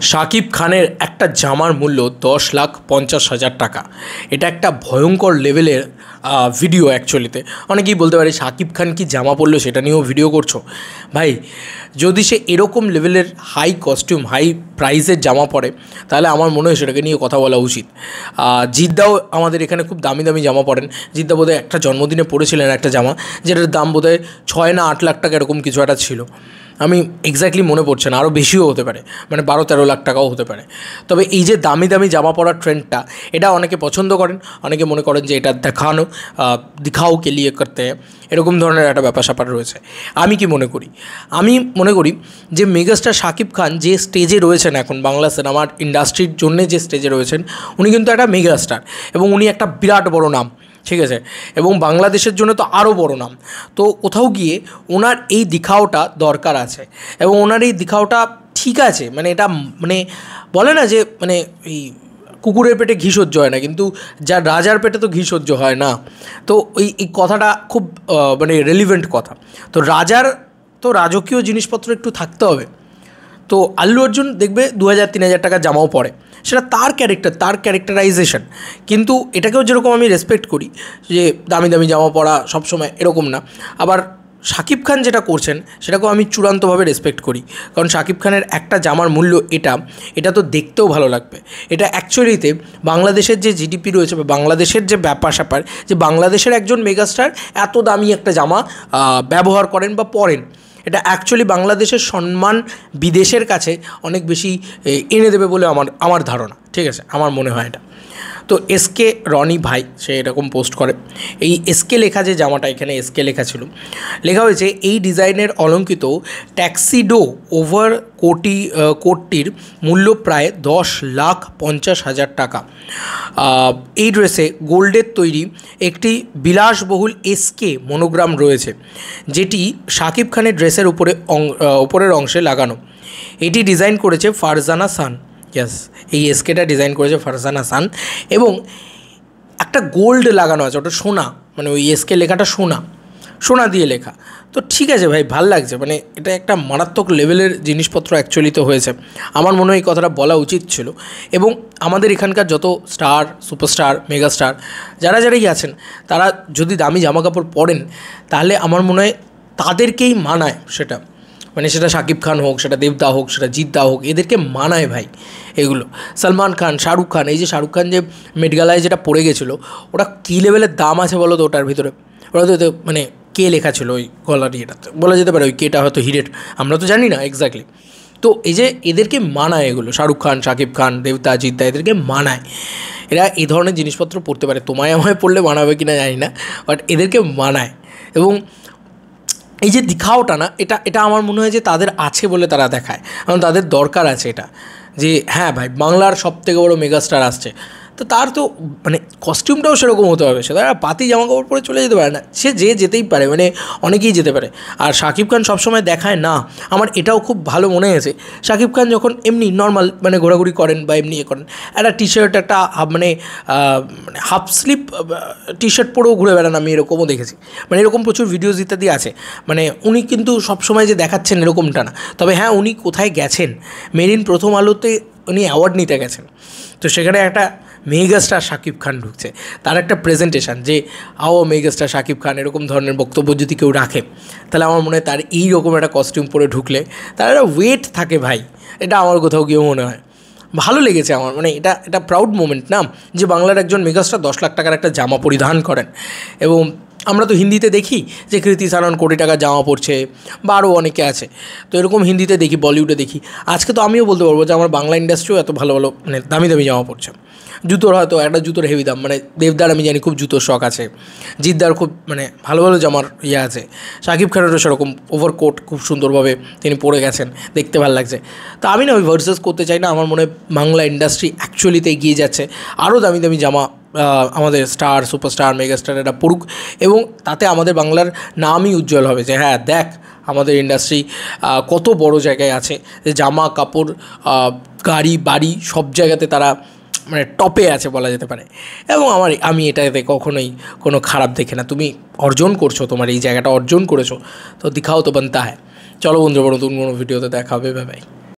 শাকিব খানের একটা জামার মূল্য 10,50,000 টাকা। এটা একটা ভয়ঙ্কর লেভেলের ভিডিও অ্যাকচুয়ালিতে। অনেকেই বলতে পারে শাকিব খান কি জামা পরলো সেটা নিয়েও ভিডিও করছো। ভাই, যদি সে এরকম লেভেলের হাই কস্টিউম হাই প্রাইসের জামা পরে তাহলে আমার মনে হয় সেটাকে নিয়ে কথা বলা উচিত। জিদ্দাও আমাদের এখানে খুব দামি দামি জামা পরেন। জিদ্দা বোধহয় একটা জন্মদিনে পরেছিলেন একটা জামা, যেটার দাম বোধহয় 6 না 8 লাখ টাকা এরকম কিছু একটা ছিল। আমি এক্স্যাক্টলি মনে পড়ছে না, আরও বেশিও হতে পারে, মানে 12-13 লাখ টাকাও হতে পারে। তবে এই যে দামি দামি জামা পরার ট্রেন্ডটা, এটা অনেকে পছন্দ করেন, অনেকে মনে করেন যে এটা দেখানো দিখাও কে লিয়ে করতে হয়, এরকম ধরনের একটা ব্যাপার স্যাপার রয়েছে। আমি কি মনে করি? আমি মনে করি যে মেগাস্টার শাকিব খান যে স্টেজে রয়েছেন এখন বাংলা সিনেমার ইন্ডাস্ট্রির জন্য, যে স্টেজে রয়েছেন, উনি কিন্তু একটা মেগাস্টার এবং উনি একটা বিরাট বড় নাম, ঠিক আছে, এবং বাংলাদেশের জন্য তো আরও বড় নাম। তো কোথাও গিয়ে ওনার এই দিখাওটা দরকার আছে এবং ওনার এই দিখাওটা ঠিক আছে। মানে এটা মানে বলে না যে মানে এই কুকুরের পেটে ঘি সহ্য হয় না, কিন্তু যার রাজার পেটে তো ঘি সহ্য হয় না। তো এই কথাটা খুব মানে রেলিভেন্ট কথা। তো রাজার তো রাজকীয় জিনিসপত্র একটু থাকতে হবে। তো আল্লু অর্জুন দেখবে 2,000-3,000 টাকা জামাও পরে, সেটা তার ক্যারেক্টার, তার ক্যারেক্টারাইজেশন। কিন্তু এটাকেও যেরকম আমি রেসপেক্ট করি যে দামি দামি জামা পরা সবসময় এরকম না, আবার শাকিব খান যেটা করছেন সেটাকেও আমি চূড়ান্তভাবে রেসপেক্ট করি। কারণ শাকিব খানের একটা জামার মূল্য এটা তো দেখতেও ভালো লাগবে। এটা অ্যাকচুয়ালিতে বাংলাদেশের যে জিডিপি রয়েছে বা বাংলাদেশের যে ব্যাপার স্যাপার, যে বাংলাদেশের একজন মেগাস্টার এত দামি একটা জামা ব্যবহার করেন বা পরেন, এটা অ্যাকচুয়ালি বাংলাদেশের সম্মান বিদেশের কাছে অনেক বেশি এনে দেবে বলে আমার ধারণা, ঠিক আছে, আমার মনে হয় এটা। তো এসকে রনি ভাই সে এরকম পোস্ট করে। এই এসকে লেখা যে জামাটা, এখানে এসকে লেখা ছিল, লেখা হয়েছে এই ডিজাইনের অলঙ্কিত ট্যাক্সিডো ওভার কোটটির মূল্য প্রায় 10,50,000 টাকা। এই ড্রেসে গোল্ডের তৈরি একটি বিলাসবহুল এসকে মনোগ্রাম রয়েছে, যেটি শাকিব খানের ড্রেসের উপরের অংশে লাগানো। এটি ডিজাইন করেছে ফারজানা সান। ইয়াস, এই এসকেটা ডিজাইন করেছে ফারজানা সান এবং একটা গোল্ড লাগানো আছে, ওটা সোনা, মানে ওই এসকে লেখাটা সোনা দিয়ে লেখা। তো ঠিক আছে ভাই, ভাল লাগছে, মানে এটা একটা মারাত্মক লেভেলের জিনিসপত্র অ্যাকচুয়ালি তো হয়েছে। আমার মনে হয় এই কথাটা বলা উচিত ছিল। এবং আমাদের এখানকার যত স্টার, সুপারস্টার, মেগাস্টার যারাই আছেন, তারা যদি দামি জামাকাপড় পরেন তাহলে আমার মনে হয় তাদেরকেই মানায় সেটা। মানে সেটা শাকিব খান হোক, সেটা দেবদা হোক, সেটা জিদ্দা হোক, এদেরকে মানায় ভাই এগুলো। সলমান খান, শাহরুখ খান, এই যে শাহরুখ খান যে মেটগালায় যেটা পড়ে গেছিলো, ওটা কী লেভেলের দাম আছে বলো তো ওটার ভিতরে? ওটা তো মানে কে লেখা ছিল ওই গলার ইয়েটাতে, বলা যেতে পারে ওই কেটা হয়তো হিরের, আমরা তো জানি না এক্স্যাক্টলি। তো এই যে এদেরকে মানায় এগুলো, শাহরুখ খান, শাকিব খান, দেবদা, জিদ্দা, এদেরকে মানায়। এরা এই ধরনের জিনিসপত্র পড়তে পারে। তোমায় আমায় পড়লে মানাবে কিনা জানি না, বাট এদেরকে মানায়। এবং এই যে দিখাওটা না, এটা আমার মনে হয় যে তাদের আছে বলে তারা দেখায়, কারণ তাদের দরকার আছে এটা, যে হ্যাঁ ভাই বাংলার সবথেকে বড় মেগাস্টার আসছে, তো তার তো মানে কস্টিউমটাও সেরকম হতে হবে। সে তারা পাতি জামাকাপড় পরে চলে যেতে পারে না, সে যেতেই পারে, মানে অনেকেই যেতে পারে। আর শাকিব খান সবসময় দেখায় না। আমার এটাও খুব ভালো মনে হয়েছে, শাকিব খান যখন এমনি নর্মাল মানে ঘোরাঘুরি করেন বা এমনি করেন, একটা টি শার্ট, একটা মানে হাফ স্লিপ টি শার্ট পরেও ঘুরে বেড়ান, আমি এরকমও দেখেছি। মানে এরকম প্রচুর ভিডিওস ইত্যাদি আছে। মানে উনি কিন্তু সবসময় যে দেখাচ্ছেন এরকমটা না। তবে হ্যাঁ, উনি কোথায় গেছেন, মেরিন প্রথম আলোতে উনি অ্যাওয়ার্ড নিতে গেছেন, তো সেখানে একটা মেগাস্টার শাকিব খান ঢুকছে, তার একটা প্রেজেন্টেশন যে মেগাস্টার শাকিব খান, এরকম ধরনের বক্তব্য যদি কেউ রাখে, তাহলে আমার মনে হয় তার এইরকম একটা কস্টিউম পরে ঢুকলে তার একটা ওয়েট থাকে ভাই। এটা আমার কোথাও গিয়েও মনে হয় ভালো লেগেছে আমার। মানে এটা প্রাউড মোমেন্ট না, যে বাংলার একজন মেগাস্টার 10 লাখ টাকার একটা জামা পরিধান করেন। এবং আমরা তো হিন্দিতে দেখি যে কৃতি সানন কোটি টাকার জামা পরছে, বা আরও অনেকে আছে, তো এরকম হিন্দিতে দেখি, বলিউডে দেখি। আজকে তো আমিও বলতে পারবো যে আমার বাংলা ইন্ডাস্ট্রিও এত ভালো ভালো মানে দামি দামি জামা পরছে। জুতোর হয়তো একটা জুতোর হেভি দাম, মানে দেবদার আমি জানি খুব জুতোর শখ আছে, জিদ্দার খুব মানে ভালো ভালো জামার ইয়ে আছে, শাকিব খানেরও সেরকম ওভারকোট খুব সুন্দরভাবে তিনি পরে গেছেন, দেখতে ভালো লাগছে। তো আমি না ওই ভার্সেস করতে চাই না, আমার মনে হয় বাংলা ইন্ডাস্ট্রি অ্যাকচুয়ালিতে এগিয়ে যাচ্ছে, আরও দামি দামি জামা আমাদের স্টার, সুপারস্টার, মেগাস্টার এরা পড়ুক, এবং তাতে আমাদের বাংলার নামই উজ্জ্বল হবে যে হ্যাঁ দেখ আমাদের ইন্ডাস্ট্রি কত বড় জায়গায় আছে, যে জামা কাপড়, গাড়ি বাড়ি সব জায়গাতে তারা মানে টপে আছে বলা যেতে পারে। এবং আমি এটাতে কখনোই কোনো খারাপ দেখি না। তুমি অর্জন করছো, তোমার এই জায়গাটা অর্জন করেছো, তো দিখাও তো বানতা হ্যায়। চলো বন্ধুরা, নতুন কোনো ভিডিওতে দেখা হবে, বাই বাই।